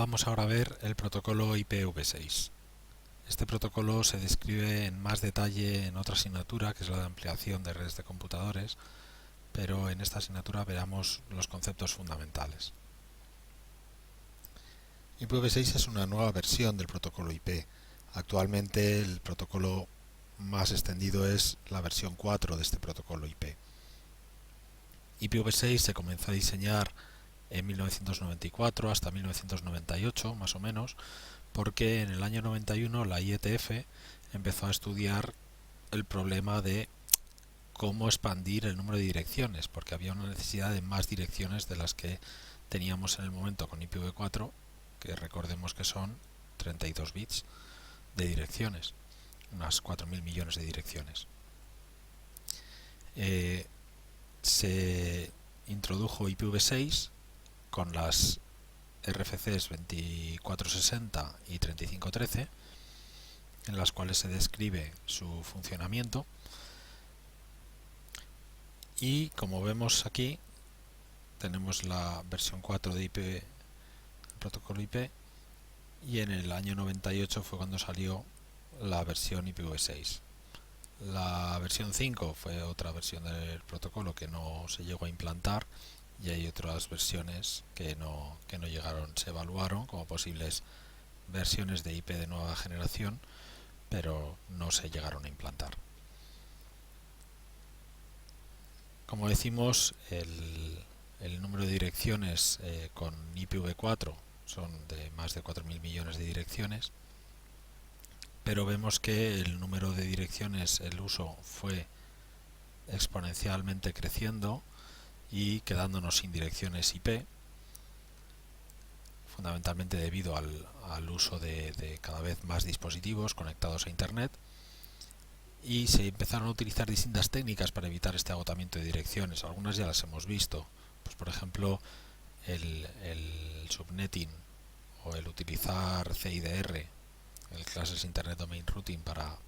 Vamos ahora a ver el protocolo IPv6. Este protocolo se describe en más detalle en otra asignatura, que es la de ampliación de redes de computadores, pero en esta asignatura veremos los conceptos fundamentales. IPv6 es una nueva versión del protocolo IP. Actualmente el protocolo más extendido es la versión 4 de este protocolo IP. IPv6 se comenzó a diseñar en 1994 hasta 1998, más o menos, porque en el año 91 la IETF empezó a estudiar el problema de cómo expandir el número de direcciones, porque había una necesidad de más direcciones de las que teníamos en el momento con IPv4, que recordemos que son 32 bits de direcciones, unas 4.000 millones de direcciones. Se introdujo IPv6 con las RFCs 2460 y 3513, en las cuales se describe su funcionamiento, y como vemos aquí tenemos la versión 4 de IP, el protocolo IP, y en el año 98 fue cuando salió la versión IPv6. La versión 5 fue otra versión del protocolo que no se llegó a implantar, y hay otras versiones que no llegaron, se evaluaron como posibles versiones de IP de nueva generación, pero no se llegaron a implantar. Como decimos, el número de direcciones con IPv4 son de más de 4.000 millones de direcciones, pero vemos que el número de direcciones, el uso fue exponencialmente creciendo y quedándonos sin direcciones IP, fundamentalmente debido al uso de cada vez más dispositivos conectados a Internet, y se empezaron a utilizar distintas técnicas para evitar este agotamiento de direcciones. Algunas ya las hemos visto, pues por ejemplo el subnetting o el utilizar CIDR, el Classes Internet Domain Routing, para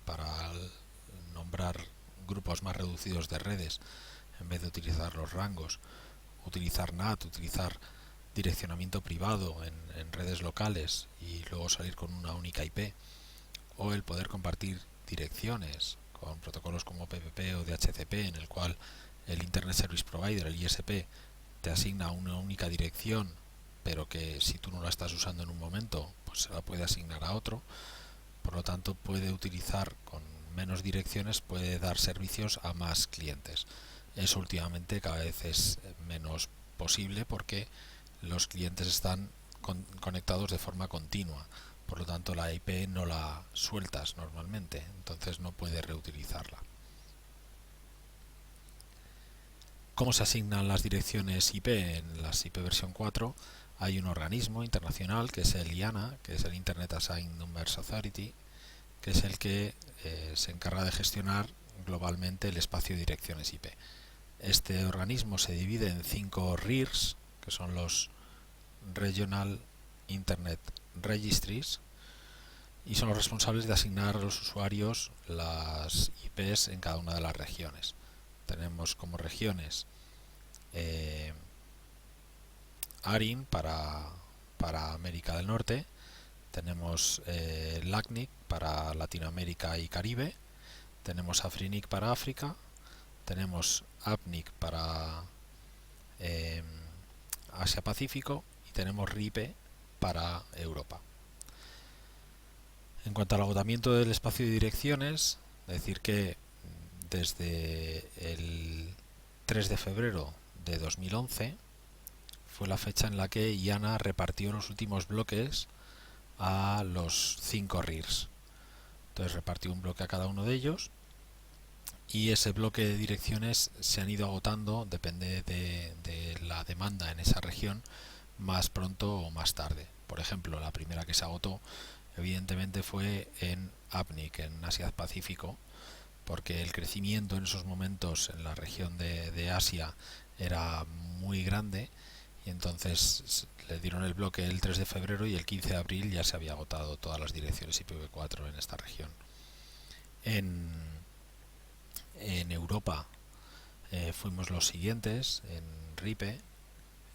nombrar grupos más reducidos de redes en vez de utilizar los rangos, utilizar NAT, utilizar direccionamiento privado en redes locales y luego salir con una única IP, o el poder compartir direcciones con protocolos como PPP o DHCP, en el cual el Internet Service Provider, el ISP, te asigna una única dirección, pero que si tú no la estás usando en un momento, pues se la puede asignar a otro. Por lo tanto, puede utilizar con menos direcciones, puede dar servicios a más clientes. Eso últimamente cada vez es menos posible porque los clientes están conectados de forma continua. Por lo tanto, la IP no la sueltas normalmente, entonces no puedes reutilizarla. ¿Cómo se asignan las direcciones IP? En las IP versión 4 hay un organismo internacional que es el IANA, que es el Internet Assigned Numbers Authority, que es el que se encarga de gestionar globalmente el espacio de direcciones IP. Este organismo se divide en 5 RIRs, que son los Regional Internet Registries, y son los responsables de asignar a los usuarios las IPs en cada una de las regiones. Tenemos como regiones ARIN para América del Norte, tenemos LACNIC para Latinoamérica y Caribe, tenemos AFRINIC para África, tenemos APNIC para Asia-Pacífico, y tenemos RIPE para Europa. En cuanto al agotamiento del espacio de direcciones, decir que desde el 3 de febrero de 2011 fue la fecha en la que IANA repartió los últimos bloques a los 5 RIRs. Entonces repartió un bloque a cada uno de ellos, y ese bloque de direcciones se han ido agotando, depende de la demanda en esa región, más pronto o más tarde. Por ejemplo, la primera que se agotó evidentemente fue en APNIC, en Asia-Pacífico, porque el crecimiento en esos momentos en la región de Asia era muy grande, y entonces le dieron el bloque el 3 de febrero y el 15 de abril ya se había agotado todas las direcciones IPv4 en esta región. En Europa fuimos los siguientes en RIPE,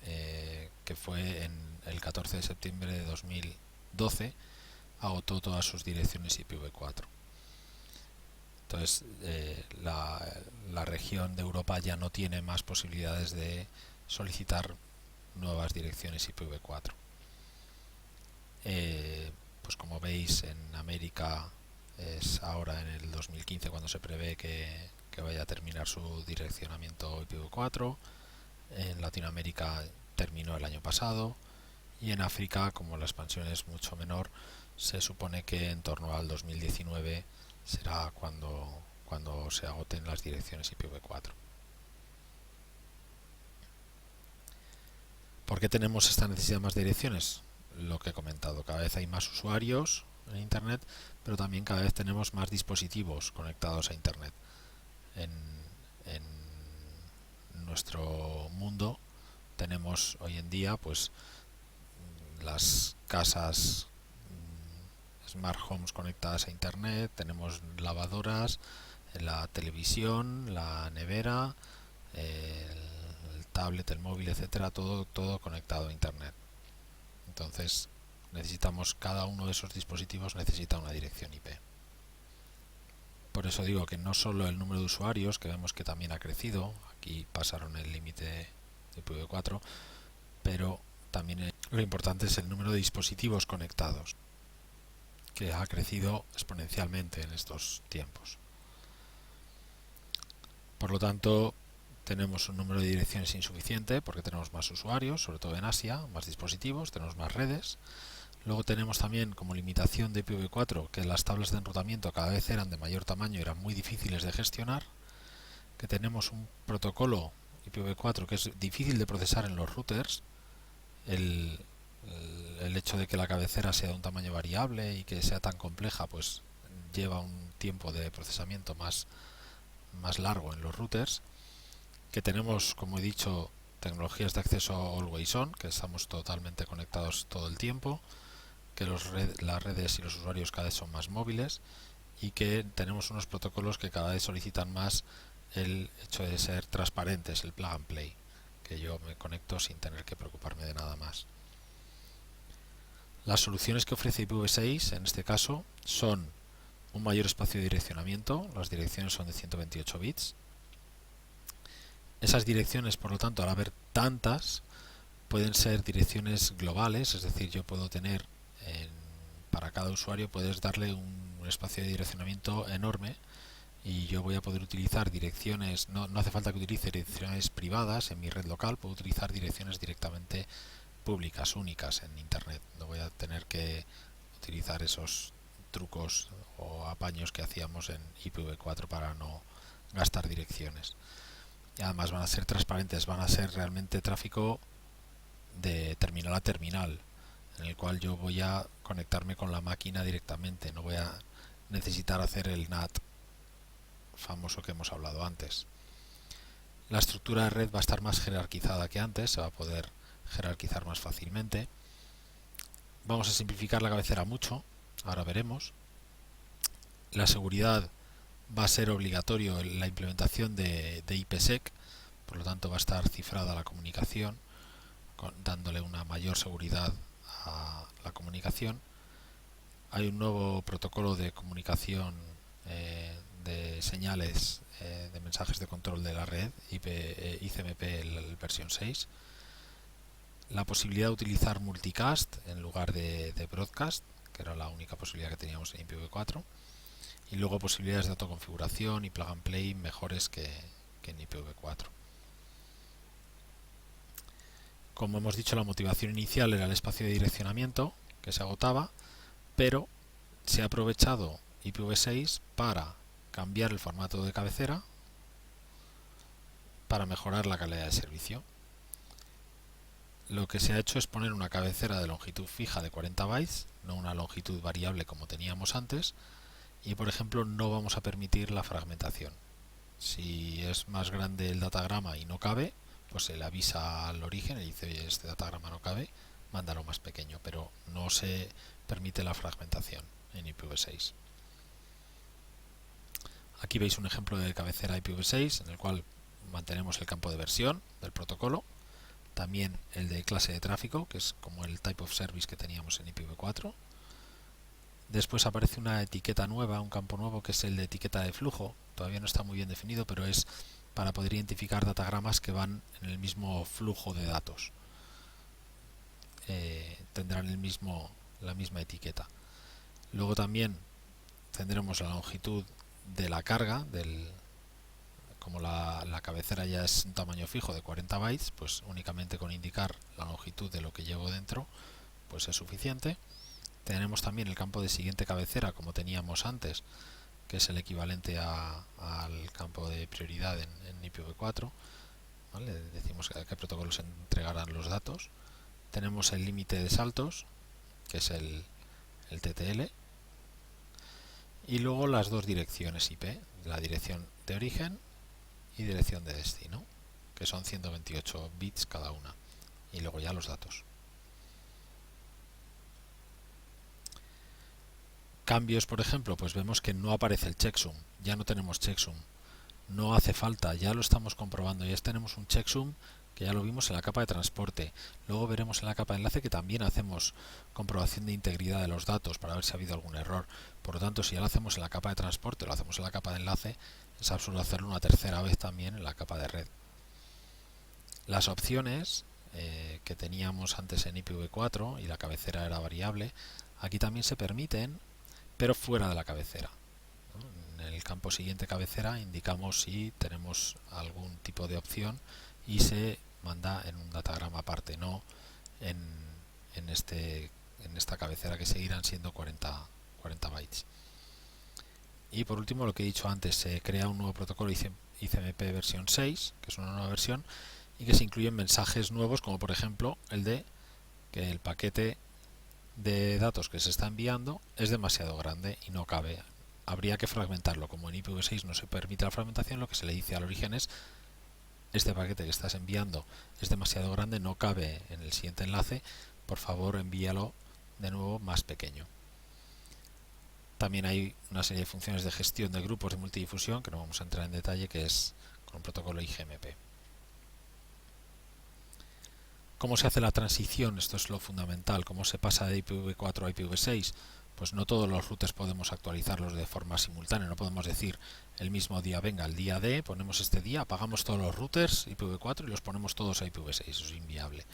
que fue en el 14 de septiembre de 2012, agotó todas sus direcciones IPv4. Entonces la región de Europa ya no tiene más posibilidades de solicitar nuevas direcciones IPv4. Pues como veis, en América es ahora en el 2015 cuando se prevé que vaya a terminar su direccionamiento IPv4. En Latinoamérica terminó el año pasado, y en África, como la expansión es mucho menor, se supone que en torno al 2019 será cuando se agoten las direcciones IPv4. ¿Por qué tenemos esta necesidad de más direcciones? Lo que he comentado, cada vez hay más usuarios en Internet, pero también cada vez tenemos más dispositivos conectados a Internet. En nuestro mundo tenemos hoy en día pues las casas smart homes conectadas a Internet, tenemos lavadoras, la televisión, la nevera, el tablet, el móvil, etcétera, todo conectado a Internet. Entonces cada uno de esos dispositivos necesita una dirección IP. Por eso digo que no solo el número de usuarios, que vemos que también ha crecido, aquí pasaron el límite de IPv4, pero también lo importante es el número de dispositivos conectados, que ha crecido exponencialmente en estos tiempos. Por lo tanto, tenemos un número de direcciones insuficiente porque tenemos más usuarios, sobre todo en Asia, más dispositivos, tenemos más redes. Luego tenemos también como limitación de IPv4 que las tablas de enrutamiento cada vez eran de mayor tamaño y eran muy difíciles de gestionar, que tenemos un protocolo IPv4 que es difícil de procesar en los routers, el hecho de que la cabecera sea de un tamaño variable y que sea tan compleja pues lleva un tiempo de procesamiento más largo en los routers, que tenemos, como he dicho, tecnologías de acceso always on, que estamos totalmente conectados todo el tiempo, que las redes y los usuarios cada vez son más móviles, y que tenemos unos protocolos que cada vez solicitan más el hecho de ser transparentes, el plug and play, que yo me conecto sin tener que preocuparme de nada más. Las soluciones que ofrece IPv6 en este caso son un mayor espacio de direccionamiento, las direcciones son de 128 bits. Esas direcciones, por lo tanto, al haber tantas, pueden ser direcciones globales, es decir, yo puedo tener para cada usuario puedes darle un espacio de direccionamiento enorme, y yo voy a poder utilizar direcciones, no hace falta que utilice direcciones privadas en mi red local, puedo utilizar direcciones directamente públicas, únicas en Internet. No voy a tener que utilizar esos trucos o apaños que hacíamos en IPv4 para no gastar direcciones. Y además van a ser transparentes, van a ser realmente tráfico de terminal a terminal, en el cual yo voy a conectarme con la máquina directamente, no voy a necesitar hacer el NAT famoso que hemos hablado antes. La estructura de red va a estar más jerarquizada que antes, se va a poder jerarquizar más fácilmente. Vamos a simplificar la cabecera mucho, ahora veremos. La seguridad va a ser obligatorio la implementación de IPsec, por lo tanto va a estar cifrada la comunicación, dándole una mayor seguridad a la comunicación. Hay un nuevo protocolo de comunicación de señales de mensajes de control de la red, ICMP versión 6. La posibilidad de utilizar multicast en lugar de broadcast, que era la única posibilidad que teníamos en IPv4. Y luego posibilidades de autoconfiguración y plug and play mejores que en IPv4. Como hemos dicho, la motivación inicial era el espacio de direccionamiento, que se agotaba, pero se ha aprovechado IPv6 para cambiar el formato de cabecera para mejorar la calidad de servicio. Lo que se ha hecho es poner una cabecera de longitud fija de 40 bytes, no una longitud variable como teníamos antes, y por ejemplo no vamos a permitir la fragmentación. Si es más grande el datagrama y no cabe, pues se le avisa al origen y dice: oye, este datagrama no cabe, mándalo más pequeño, pero no se permite la fragmentación en IPv6. Aquí veis un ejemplo de cabecera IPv6 en el cual mantenemos el campo de versión del protocolo, también el de clase de tráfico, que es como el type of service que teníamos en IPv4. Después aparece una etiqueta nueva, un campo nuevo, que es el de etiqueta de flujo. Todavía no está muy bien definido, pero es para poder identificar datagramas que van en el mismo flujo de datos. Tendrán la misma etiqueta. Luego también tendremos la longitud de la carga, como la cabecera ya es un tamaño fijo de 40 bytes, pues únicamente con indicar la longitud de lo que llevo dentro, pues es suficiente. Tenemos también el campo de siguiente cabecera, como teníamos antes, que es el equivalente al campo de prioridad en IPv4. ¿Vale? Decimos a qué protocolos se entregarán los datos. Tenemos el límite de saltos, que es el TTL. Y luego las dos direcciones IP, la dirección de origen y dirección de destino, que son 128 bits cada una. Y luego ya los datos. Cambios, por ejemplo, pues vemos que no aparece el checksum, ya no tenemos checksum, no hace falta, ya lo estamos comprobando, ya tenemos un checksum que ya lo vimos en la capa de transporte. Luego veremos en la capa de enlace que también hacemos comprobación de integridad de los datos para ver si ha habido algún error. Por lo tanto, si ya lo hacemos en la capa de transporte o lo hacemos en la capa de enlace, es absurdo hacerlo una tercera vez también en la capa de red. Las opciones que teníamos antes en IPv4 y la cabecera era variable, aquí también se permiten, pero fuera de la cabecera. En el campo siguiente cabecera indicamos si tenemos algún tipo de opción y se manda en un datagrama aparte, no en esta cabecera, que seguirán siendo 40 bytes. Y por último, lo que he dicho antes, se crea un nuevo protocolo ICMP versión 6, que es una nueva versión, y que se incluyen mensajes nuevos, como por ejemplo el de que el paquete de datos que se está enviando es demasiado grande y no cabe. Habría que fragmentarlo. Como en IPv6 no se permite la fragmentación, lo que se le dice al origen es: este paquete que estás enviando es demasiado grande, no cabe en el siguiente enlace, por favor envíalo de nuevo más pequeño. También hay una serie de funciones de gestión de grupos de multidifusión, que no vamos a entrar en detalle, que es con un protocolo IGMP. ¿Cómo se hace la transición? Esto es lo fundamental. ¿Cómo se pasa de IPv4 a IPv6? Pues no todos los routers podemos actualizarlos de forma simultánea. No podemos decir el mismo día, venga, el día D, ponemos este día, apagamos todos los routers IPv4 y los ponemos todos a IPv6. Eso es inviable.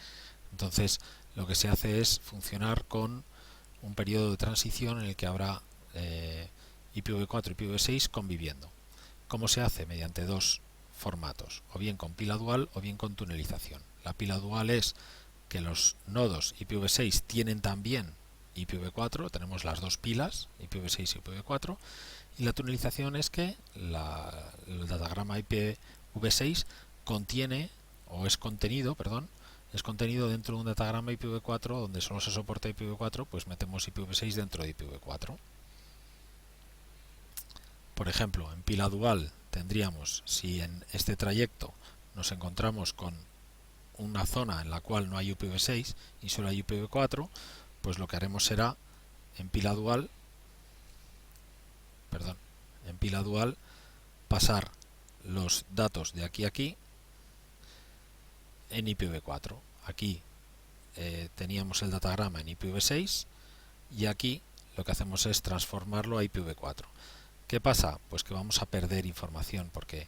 Entonces, lo que se hace es funcionar con un periodo de transición en el que habrá IPv4 y IPv6 conviviendo. ¿Cómo se hace? Mediante dos formatos, o bien con pila dual o bien con tunelización. La pila dual es que los nodos IPv6 tienen también IPv4, tenemos las dos pilas, IPv6 y IPv4, y la tunelización es que el datagrama IPv6 es contenido dentro de un datagrama IPv4 donde solo se soporta IPv4, pues metemos IPv6 dentro de IPv4. Por ejemplo, en pila dual tendríamos, si en este trayecto nos encontramos con una zona en la cual no hay IPv6 y solo hay IPv4, pues lo que haremos será en pila dual pasar los datos de aquí a aquí en IPv4. Aquí teníamos el datagrama en IPv6 y aquí lo que hacemos es transformarlo a IPv4. ¿Qué pasa? Pues que vamos a perder información, porque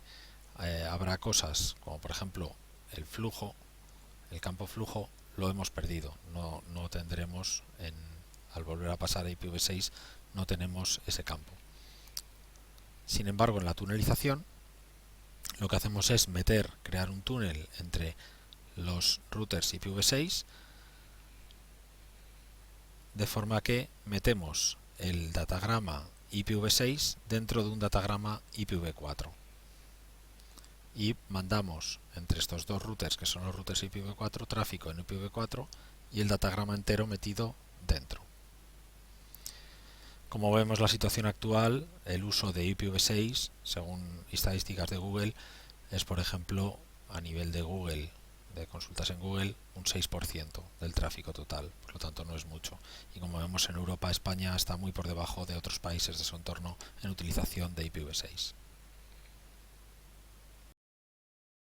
habrá cosas como por ejemplo el flujo, el campo flujo lo hemos perdido, no tendremos al volver a pasar a IPv6 no tenemos ese campo. Sin embargo, en la tunelización lo que hacemos es crear un túnel entre los routers IPv6 de forma que metemos el datagrama IPv6 dentro de un datagrama IPv4 y mandamos entre estos dos routers, que son los routers IPv4, tráfico en IPv4 y el datagrama entero metido dentro. Como vemos, la situación actual, el uso de IPv6, según estadísticas de Google, es, por ejemplo, a nivel de Google, de consultas en Google, un 6% del tráfico total, por lo tanto no es mucho. Y como vemos, en Europa, España está muy por debajo de otros países de su entorno en utilización de IPv6.